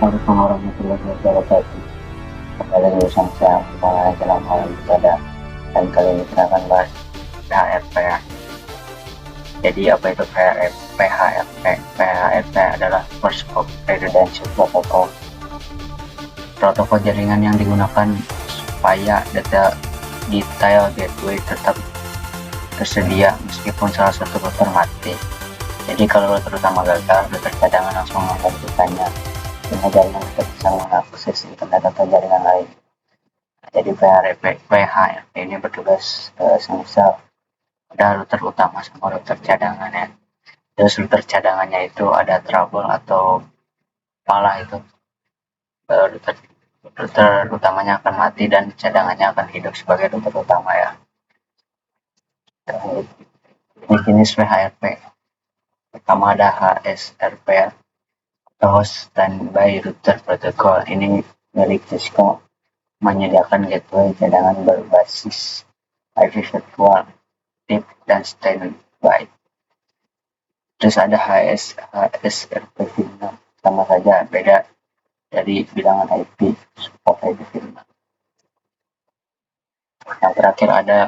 harus mengurangi keluarga tadi. Kembali urusan saya mulai dalam hal ibadah dan kali ini kita akan bahas PHRP ya. Jadi apa itu PHRP? PHRP adalah First Hop Redundancy Protocol. Protokol jaringan yang digunakan supaya detail gateway tetap tersedia meskipun salah satu router mati. Jadi kalau router utama gagal, router cadangan langsung menggantikannya sehingga jaringan tetap bisa mengakses internet atau jaringan lain. Jadi PHRP ini bertugas semisal ada router utama sama router cadangannya. Terus router cadangannya itu ada trouble atau apalah itu, router router utamanya akan mati dan cadangannya akan hidup sebagai router utama ya. Ini jenis PHRP. Pertama ada HSRP atau Host Standby Router Protocol. Ini milik Cisco, menyediakan gateway cadangan berbasis IP virtual, deep, dan standby. Terus ada HSRP VNAM, sama saja, beda dari bilangan IP, support IP VNAM. Yang terakhir ada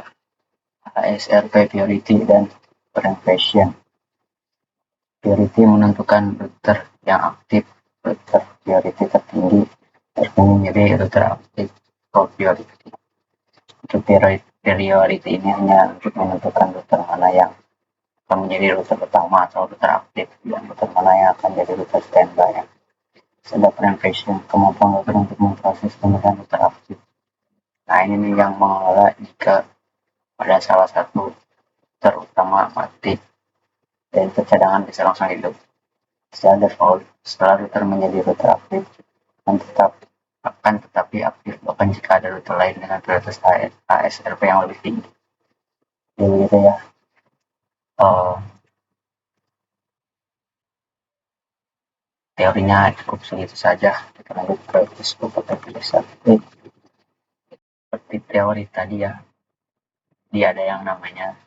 HSRP Priority dan Prevention. Priority menentukan router yang aktif, router priority tertinggi terpilih router aktif atau priority. Untuk priority ini hanya untuk menentukan router mana yang akan menjadi router utama atau router aktif dan router mana yang akan jadi router standby. Sedang prevention, kemampuan router untuk memproses pemilihan router aktif. Nah ini nih yang mengelola jika pada salah satu router utama mati dan cadangan bisa langsung hidup. Secara default, setelah router menjadi router aktif, akan tetapi aktif bahkan jika ada router lain dengan prioritas ASRP yang lebih tinggi. Jadi begitu ya. Teorinya cukup segitu saja. Kita lanjut ke Facebook atau tulisan. Seperti teori tadi ya, dia ada yang namanya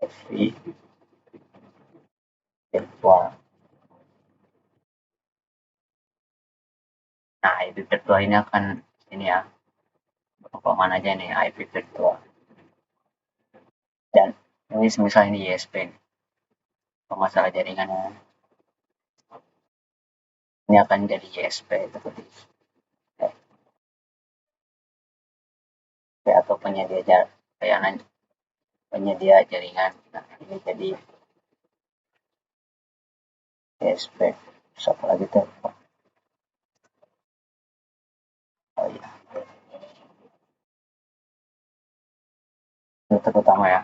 FI virtual. Nah, IP virtual ini akan ini ya, mana aja nih IP virtual. Dan ini misalnya ini ISP nih, masalah jaringannya. Ini akan jadi ISP seperti atau penyedia jaringan. Nah, ini jadi ISP. Terus lagi tuh? Oh iya, itu terutama ya.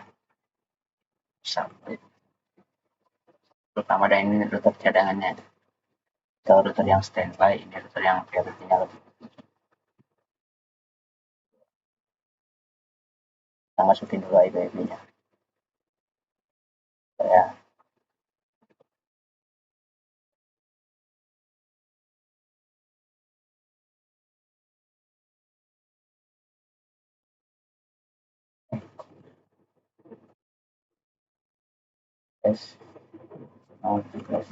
Sampai terutama dan ini router cadangannya. Kalau router yang standby, ini router yang priority-nya lebih. Kita masukin dulu IP-nya. Ya, tes, tes,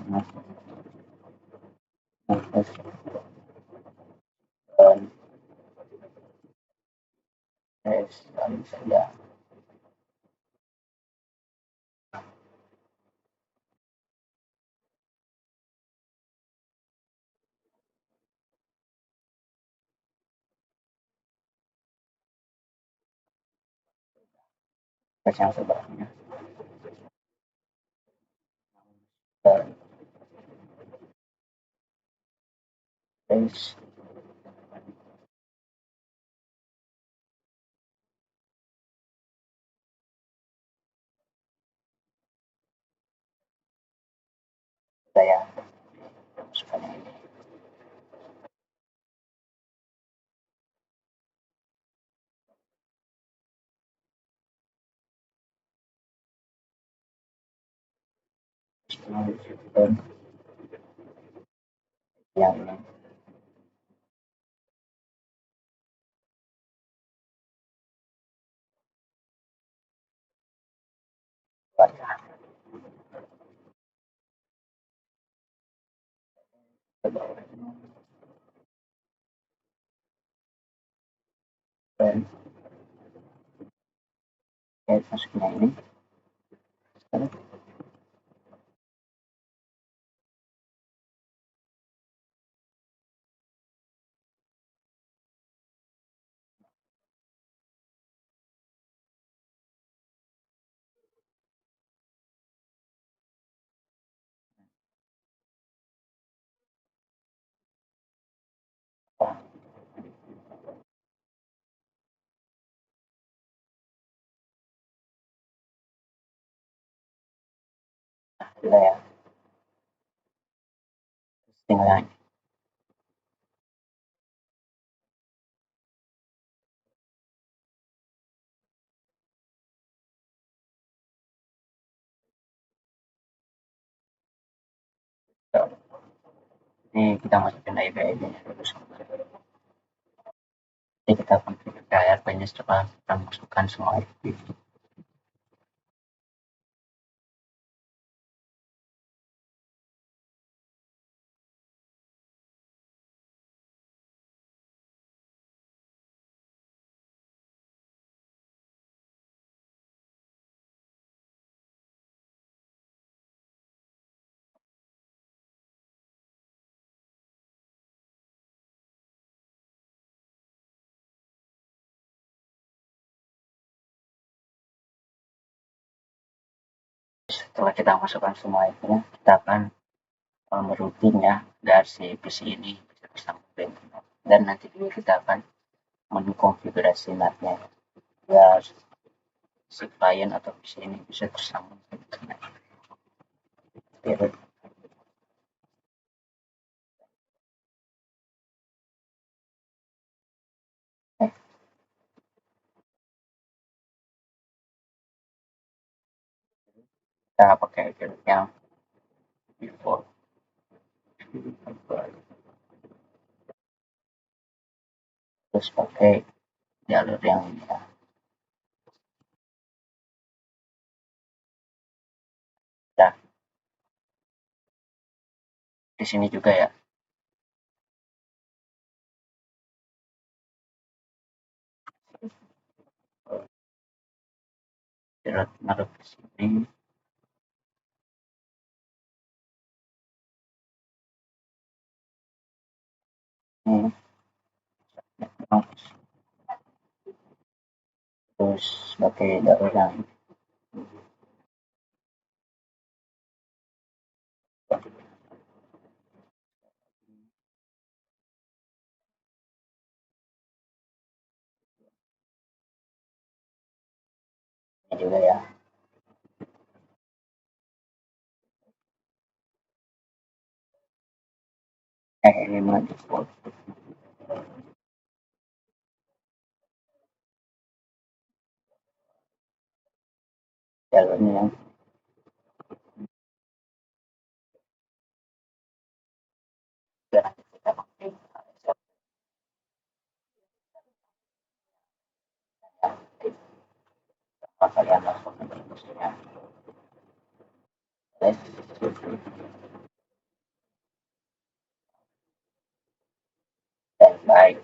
dan tes, kali saja. Tes yang sebelumnya. Dan tes, saya masukkan ini. Dan yang ini. dan kayak masuknya ini sudah ya tinggal yang ini kita masukin IP-nya dulu. Jadi kita konfigurasi ARP-nya setelah kita masukkan semua IP. Setelah kita masukkan semua IP-nya, kita akan merouting ya dari si PC ini bisa tersambung ke internet. Dan nanti juga kita akan mengkonfigurasi NAT-nya biar si klien atau PC ini bisa tersambung ke internet. Jadi, kita pakai jalur yang default, terus pakai jalur yang ini ya. Nah, di sini juga ya. Jalur naruh di sini. Ini, terus pakai jalur yang ini juga ya. Ini mah default. Jalurnya yang nanti kita pakai kalian langsung ke industri-nya. Dan baik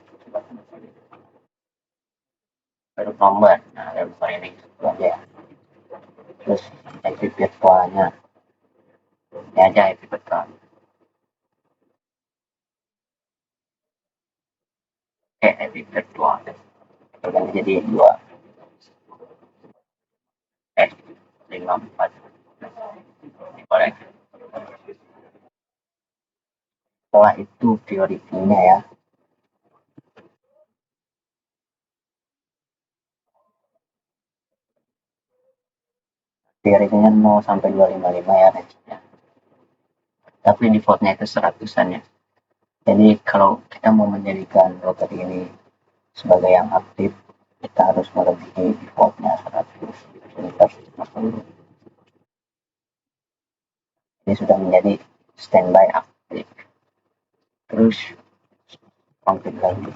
baru nomor, nah nomor ini itu aja ya. Terus IP virtualnya ini aja IP virtual. IP virtual ganti jadi 2 54 boleh. Setelah itu prioritinya ya, prioritinya 0 sampai 255 ya range-nya, tapi defaultnya itu 100-an ya. Jadi kalau kita mau menjadikan router ini sebagai yang aktif, kita harus melebihi defaultnya 100. Jadi kita harus masuk dulu. Ini sudah menjadi standby aktif. Terus konflik lagi.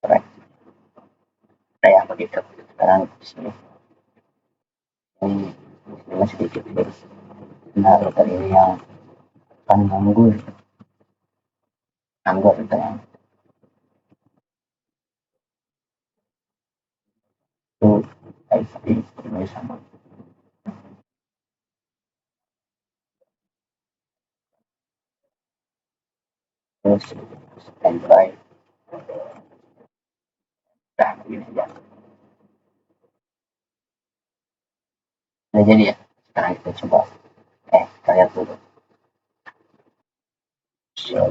Correct. Kayak begitu. Sekarang di sini. Ini karena sedikit guys. Nah router ini yang akan nganggur router yang itu IP ini sama terus standby. Nah ini aja udah jadi ya. Sekarang kita coba kita lihat dulu. So,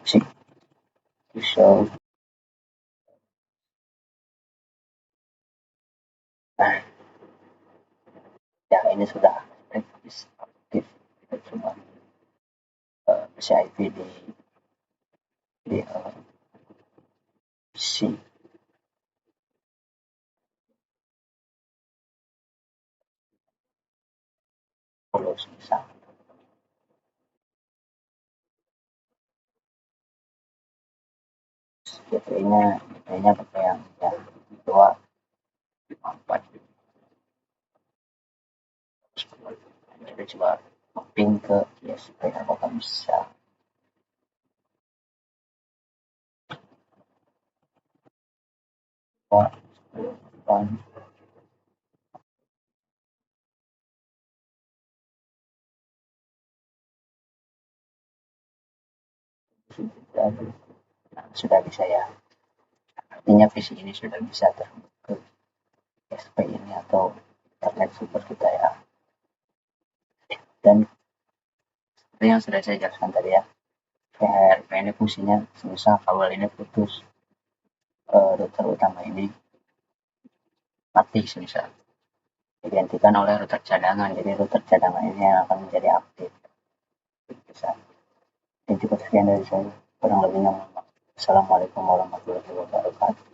sih show. Nah ya ini sudah aktif. Kita coba si IP di C follow misal gateway-nya pakai yang ya 254. Kita coba mapping ke ISP apakah bisa. Wah, sudah bisa ya. Artinya PC ini sudah bisa terhubung ke ISP ini atau internet super kita ya. Dan seperti yang sudah saya jelaskan tadi ya, VHRP ini fungsinya semisal kabel ini putus, router utama ini mati semisal digantikan oleh router cadangan, jadi router cadangan ini yang akan menjadi aktif. Bisa. Dan cukup sekian dari saya, kurang lebihnya mohon maaf. Assalamualaikum warahmatullahi wabarakatuh.